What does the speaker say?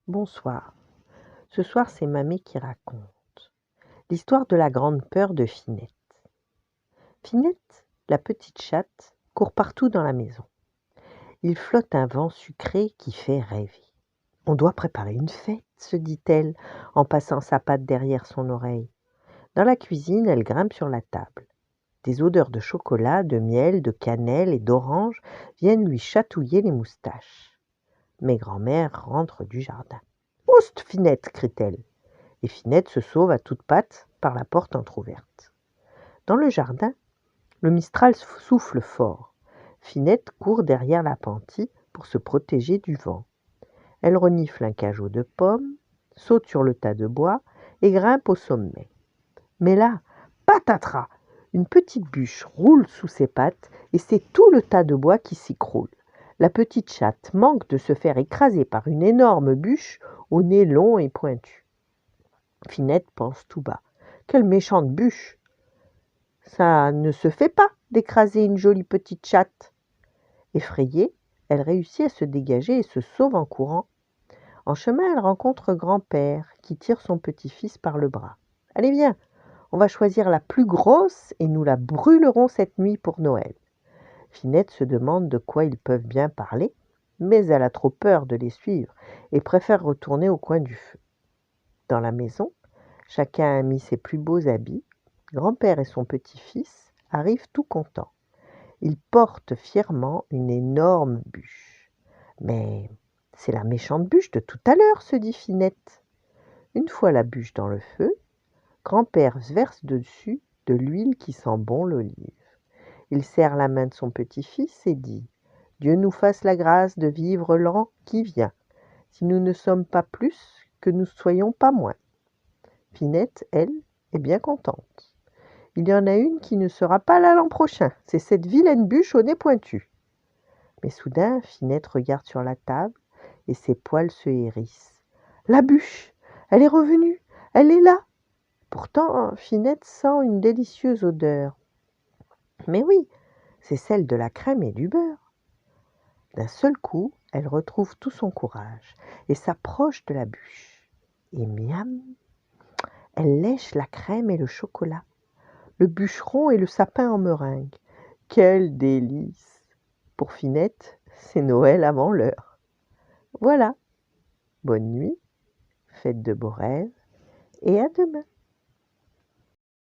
Bonsoir. Ce soir, c'est Mamie qui raconte l'histoire de la grande peur de Finette. Finette, la petite chatte, court partout dans la maison. Il flotte un vent sucré qui fait rêver. On doit préparer une fête, se dit-elle en passant sa patte derrière son oreille. Dans la cuisine, elle grimpe sur la table. Des odeurs de chocolat, de miel, de cannelle et d'orange viennent lui chatouiller les moustaches. Mais grand-mère rentre du jardin. « Oust, Finette !» crie-t-elle. Et Finette se sauve à toutes pattes par la porte entr'ouverte. Dans le jardin, le mistral souffle fort. Finette court derrière l'appentis pour se protéger du vent. Elle renifle un cajot de pommes, saute sur le tas de bois et grimpe au sommet. Mais là, patatras, une petite bûche roule sous ses pattes et c'est tout le tas de bois qui s'écroule. La petite chatte manque de se faire écraser par une énorme bûche au nez long et pointu. Finette pense tout bas. Quelle méchante bûche! Ça ne se fait pas d'écraser une jolie petite chatte. Effrayée, elle réussit à se dégager et se sauve en courant. En chemin, elle rencontre grand-père qui tire son petit-fils par le bras. « Allez, viens, on va choisir la plus grosse et nous la brûlerons cette nuit pour Noël. » Finette se demande de quoi ils peuvent bien parler, mais elle a trop peur de les suivre et préfère retourner au coin du feu. Dans la maison, chacun a mis ses plus beaux habits. Grand-père et son petit-fils arrivent tout contents. Ils portent fièrement une énorme bûche. « Mais c'est la méchante bûche de tout à l'heure, se dit Finette. Une fois la bûche dans le feu, grand-père verse dessus de l'huile qui sent bon l'olive. Il serre la main de son petit-fils et dit « Dieu nous fasse la grâce de vivre l'an qui vient, si nous ne sommes pas plus que nous soyons pas moins. » Finette, elle, est bien contente. Il y en a une qui ne sera pas là l'an prochain, c'est cette vilaine bûche au nez pointu. Mais soudain, Finette regarde sur la table et ses poils se hérissent. La bûche, elle est revenue, elle est là. Pourtant, Finette sent une délicieuse odeur. Mais oui, c'est celle de la crème et du beurre. D'un seul coup, elle retrouve tout son courage et s'approche de la bûche. Et miam, elle lèche la crème et le chocolat, le bûcheron et le sapin en meringue. Quel délice! Pour Finette, c'est Noël avant l'heure. Voilà, bonne nuit, faites de beaux rêves et à demain.